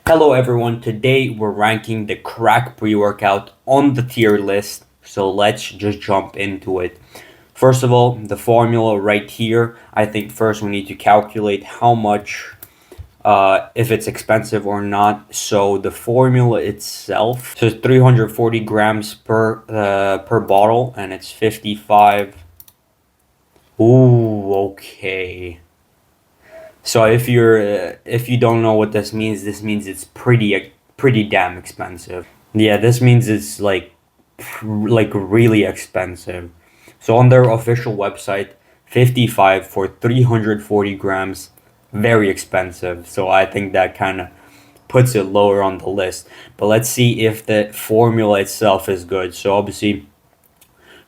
Hello everyone, today we're ranking the crack pre-workout on the tier list, so let's just jump into it. First of all, the formula right here, I think first we need to calculate how much, if it's expensive or not. So the formula itself, so it's 340 grams per bottle, and it's 55. Ooh, okay. So if you don't know what this means it's pretty damn expensive. Yeah, this means it's like really expensive. So on their official website, 55 for 340 grams, very expensive. So I think that kind of puts it lower on the list. But let's see if the formula itself is good. So obviously,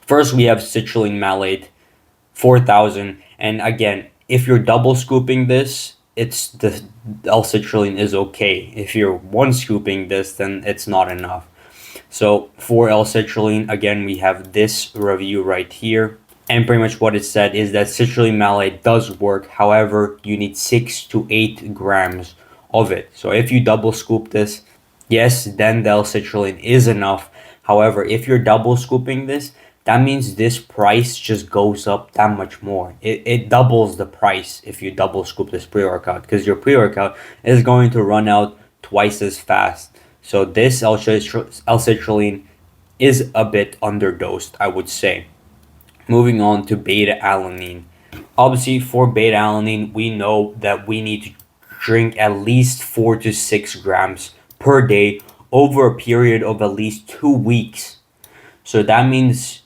first we have citrulline malate, 4,000. And again, if you're double scooping this, it's the L-citrulline is okay. If you're one scooping this, then it's not enough. So for L-citrulline, again, we have this review right here. And pretty much what it said is that citrulline malate does work. However, you need 6 to 8 grams of it. So if you double scoop this, yes, then the L-citrulline is enough. However, if you're double scooping this, that means this price just goes up that much more. It doubles the price if you double scoop this pre-workout, because your pre-workout is going to run out twice as fast. So this L-citrulline is a bit underdosed, I would say. Moving on to beta-alanine. Obviously, for beta-alanine, we know that we need to drink at least 4 to 6 grams per day over a period of at least 2 weeks. So that means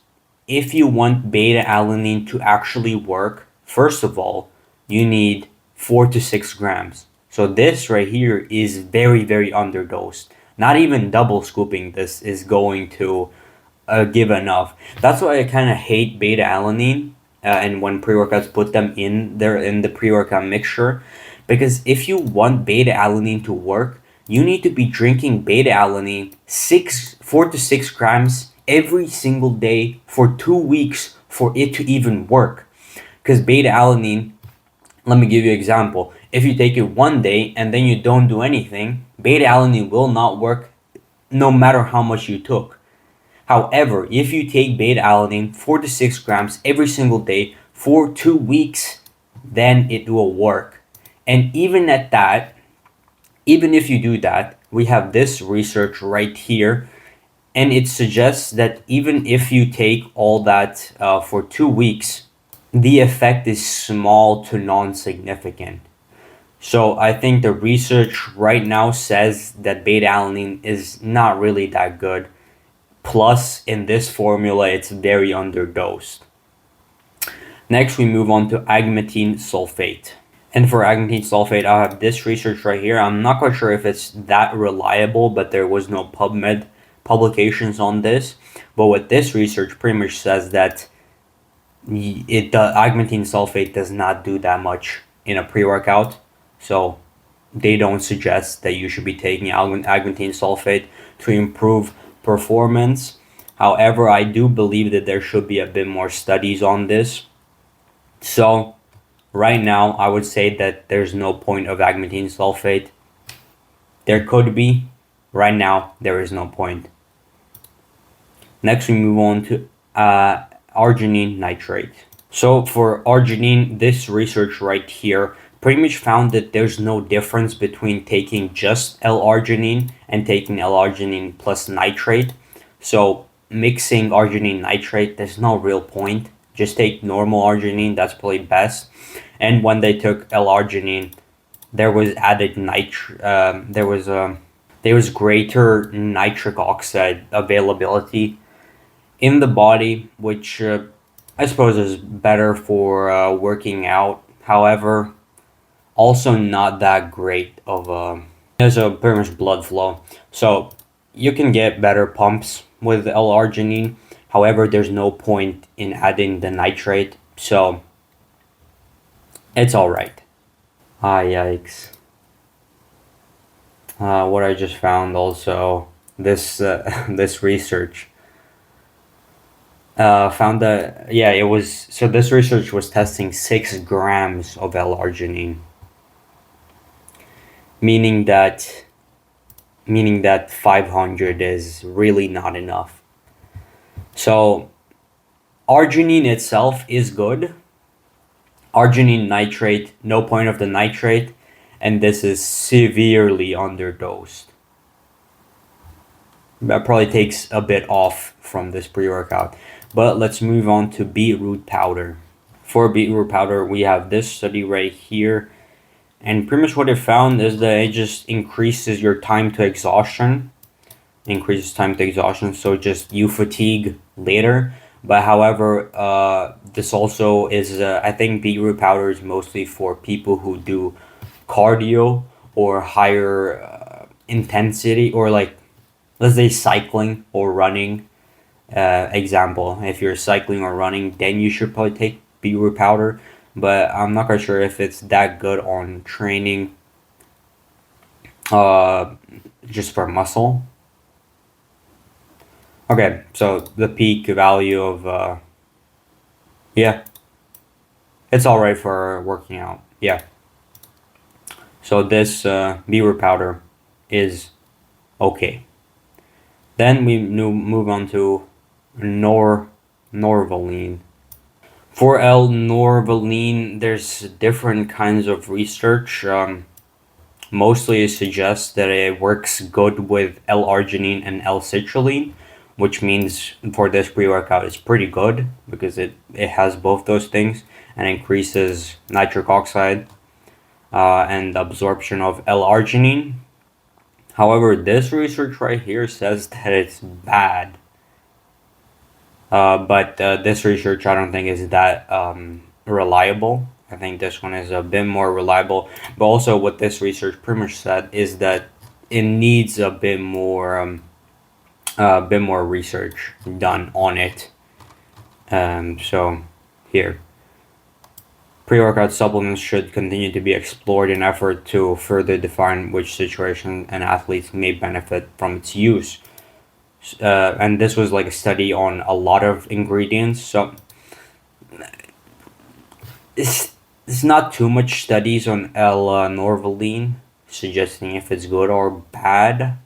if you want beta-alanine to actually work, first of all, you need 4 to 6 grams. So this right here is very, very underdosed. Not even double scooping this is going to give enough. That's why I kind of hate beta-alanine, and when pre-workouts put them in there in the pre-workout mixture, because if you want beta-alanine to work, you need to be drinking beta-alanine 4 to 6 grams every single day for 2 weeks for it to even work. Because beta-alanine, let me give you an example. If you take it one day and then you don't do anything, beta-alanine will not work no matter how much you took. However, if you take beta-alanine 4 to 6 grams every single day for 2 weeks, then it will work. And even at that, even if you do that, we have this research right here, and it suggests that even if you take all that for 2 weeks, the effect is small to non-significant. So I think the research right now says that beta-alanine is not really that good. Plus, in this formula, it's very underdosed. Next, we move on to agmatine sulfate. And for agmatine sulfate, I have this research right here. I'm not quite sure if it's that reliable, but there was no PubMed publications on this. But what this research pretty much says that agmatine sulfate does not do that much in a pre-workout. So they don't suggest that you should be taking agmatine sulfate to improve performance. However, I do believe that there should be a bit more studies on this. So right now, I would say that there's no point of agmatine sulfate. There could be. Right now, there is no point. Next, we move on to arginine nitrate. So for arginine, this research right here pretty much found that there's no difference between taking just L-arginine and taking L-arginine plus nitrate. So mixing arginine nitrate, there's no real point. Just take normal arginine, that's probably best. And when they took L-arginine, there was added there was greater nitric oxide availability in the body, which I suppose is better for working out. However, also not that great of there's a pretty much blood flow. So you can get better pumps with L-arginine. However, there's no point in adding the nitrate. So it's all right. Yikes. What I just found also, this this research found that, yeah, it was, so this research was testing 6 grams of L-arginine, meaning that meaning that 500 is really not enough. So arginine itself is good. Arginine nitrate, no point of the nitrate, and this is severely underdosed. That probably takes a bit off from this pre-workout. But let's move on to beetroot powder. For beetroot powder, we have this study right here. And pretty much what it found is that it just increases your time to exhaustion. So just you fatigue later. But however, this also is, I think beetroot powder is mostly for people who do cardio or higher intensity, or like, let's say cycling or running. Example, if you're cycling or running, then you should probably take beetroot powder. But I'm not quite sure if it's that good on training uh, just for muscle. Okay, so the peak value of, yeah, it's alright for working out. Yeah. So this beetroot powder is okay. Then we move on to norvaline. For L-norvaline, there's different kinds of research. Mostly it suggests that it works good with L-arginine and L-citrulline, which means for this pre-workout it's pretty good because it has both those things and increases nitric oxide and absorption of L-arginine. However, this research right here says that it's bad. But this research I don't think is that reliable. I think this one is a bit more reliable. But also, what this research pretty much said is that it needs a bit more research done on it. So here, pre-workout supplements should continue to be explored in effort to further define which situations and athletes may benefit from its use. And this was like a study on a lot of ingredients. So it's not too much studies on L-norvaline suggesting if it's good or bad.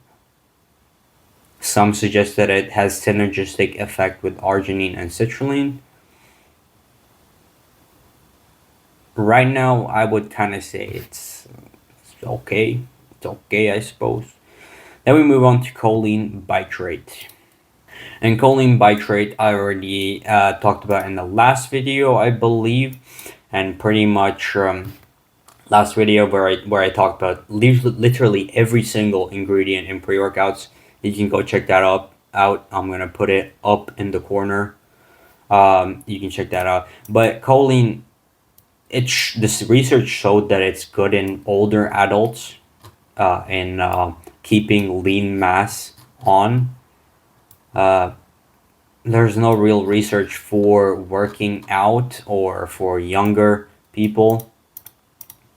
Some suggest that it has synergistic effect with arginine and citrulline. Right now, I would kind of say it's okay. It's okay, I suppose. Then we move on to choline bitrate. And choline bitrate I already talked about in the last video, I believe, and pretty much last video where I talked about literally every single ingredient in pre-workouts. You can go check that out. I'm gonna put it up in the corner. You can check that out. But choline, this research showed that it's good in older adults, in keeping lean mass on. There's no real research for working out or for younger people.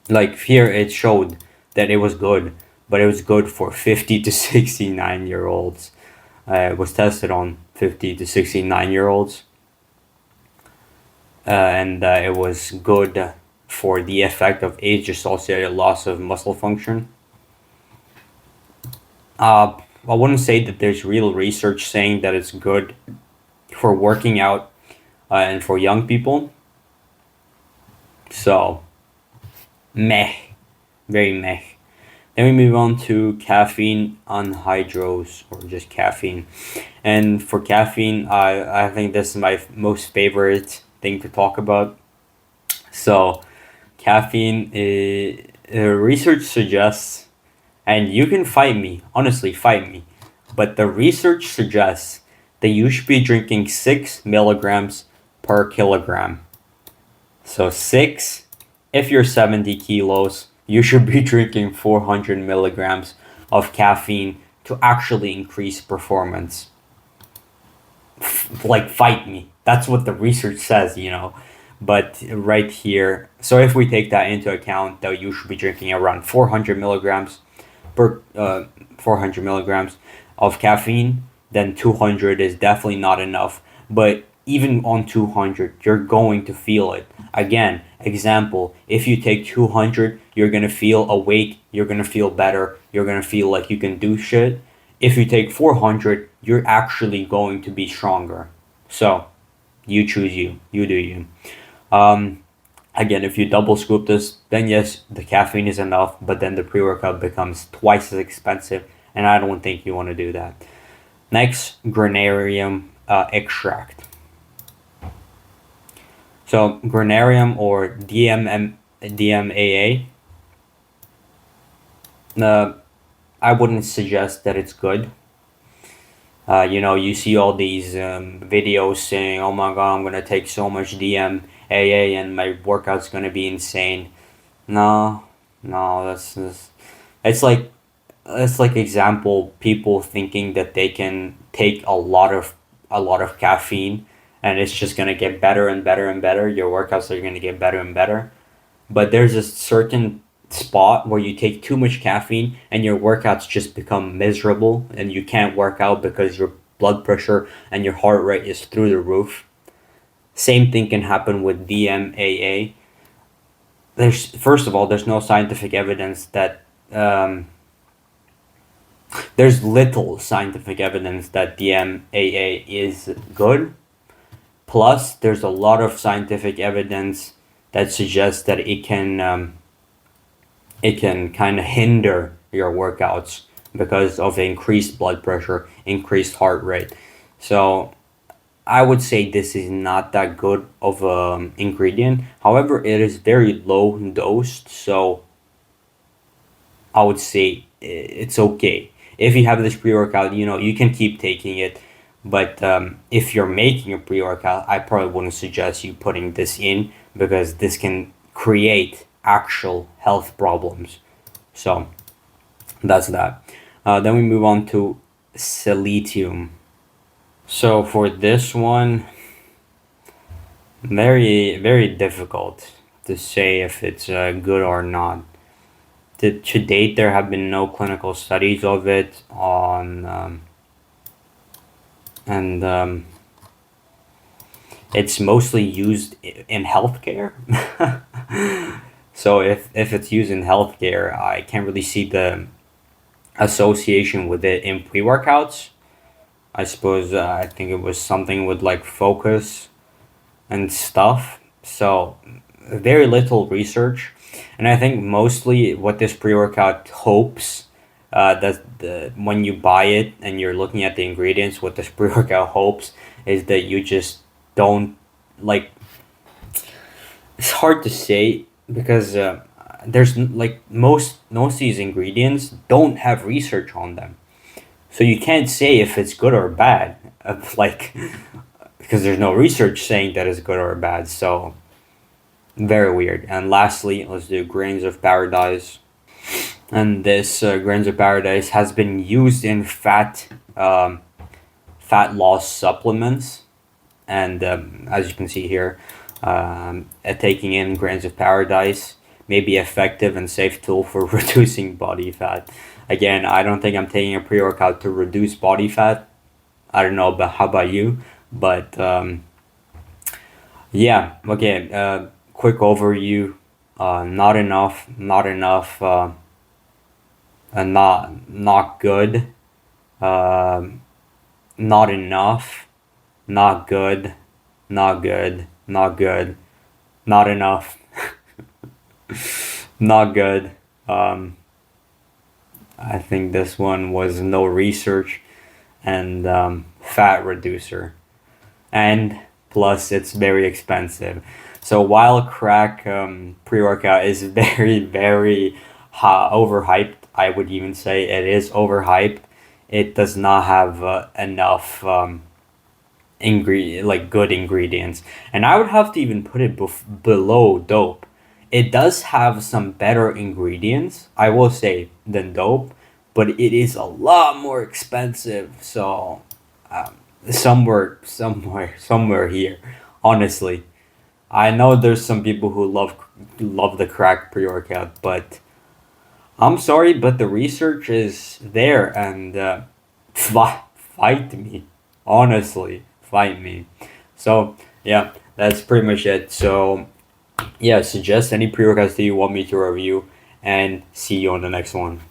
Like here, it showed that it was good, but it was good for 50 to 69-year-olds. It was tested on 50 to 69-year-olds. And it was good for the effect of age-associated loss of muscle function. I wouldn't say that there's real research saying that it's good for working out and for young people. So, meh. Very meh. Then we move on to caffeine anhydrous, or just caffeine. And for caffeine, I think this is my most favorite thing to talk about. So, caffeine, research suggests, and you can fight me, honestly, fight me, but the research suggests that you should be drinking 6 milligrams per kilogram. So 6, if you're 70 kilos, you should be drinking 400 milligrams of caffeine to actually increase performance. Like, fight me. That's what the research says, you know. But right here, so if we take that into account, that you should be drinking around 400 milligrams per 400 milligrams of caffeine, then 200 is definitely not enough. But even on 200, you're going to feel it. Again, example, if you take 200, you're going to feel awake, you're going to feel better, you're going to feel like you can do shit. If you take 400, you're actually going to be stronger. So, you choose you. You do you. Um, Again, if you double scoop this, then yes, the caffeine is enough, but then the pre-workout becomes twice as expensive, and I don't think you want to do that. Next, granarium extract. So granarium or DMAA, uh, I wouldn't suggest that it's good. You see all these videos saying, "Oh my God, I'm gonna take so much DMAA and my workout's gonna be insane." No, no, it's like it's like example people thinking that they can take a lot of caffeine and it's just gonna get better and better and better. Your workouts are gonna get better and better. But there's a certain spot where you take too much caffeine and your workouts just become miserable and you can't work out because your blood pressure and your heart rate is through the roof. Same thing can happen with DMAA. There's first of all, there's no scientific evidence that there's little scientific evidence that DMAA is good. Plus, there's a lot of scientific evidence that suggests that it can kind of hinder your workouts because of increased blood pressure, increased heart rate. So I would say this is not that good of an ingredient. However, it is very low dosed, so I would say it's okay. If you have this pre-workout, you can keep taking it. But if you're making a pre-workout, I probably wouldn't suggest you putting this in because this can create actual health problems. So that's that. Then we move on to silitium. So for this one, very, very difficult to say if it's good or not. To date, there have been no clinical studies of it on, and it's mostly used in healthcare. So if it's used in healthcare, I can't really see the association with it in pre-workouts. I suppose I think it was something with like focus and stuff. So very little research, and I think mostly what this pre-workout hopes that when you buy it and you're looking at the ingredients, what this pre-workout hopes is that you just don't like. It's hard to say because there's like most of these ingredients don't have research on them, so you can't say if it's good or bad. Like because there's no research saying that it's good or bad. So very weird. And lastly, let's do grains of paradise. And this grains of paradise has been used in fat loss supplements. And as you can see here, taking in grains of paradise may be effective and safe tool for reducing body fat. Again, I don't think I'm taking a pre-workout to reduce body fat. I don't know about how about you, but yeah. Okay. Quick overview. Not enough. Not enough. Not good. Um, Not enough. Not good. Not good. Not good. Not enough. Not good. Um, I think this one was no research and fat reducer. And plus, it's very expensive. So while crack pre-workout is very, very overhyped, I would even say it is overhyped. It does not have enough good ingredients, and I would have to even put it below dope. It does have some better ingredients, I will say, than dope, but it is a lot more expensive. So um, somewhere here, honestly, I know there's some people who love the crack pre-workout, but I'm sorry, but the research is there, and fight me. Honestly, fight me. So yeah, that's pretty much it. So yeah, suggest any pre-workouts that you want me to review, and see you on the next one.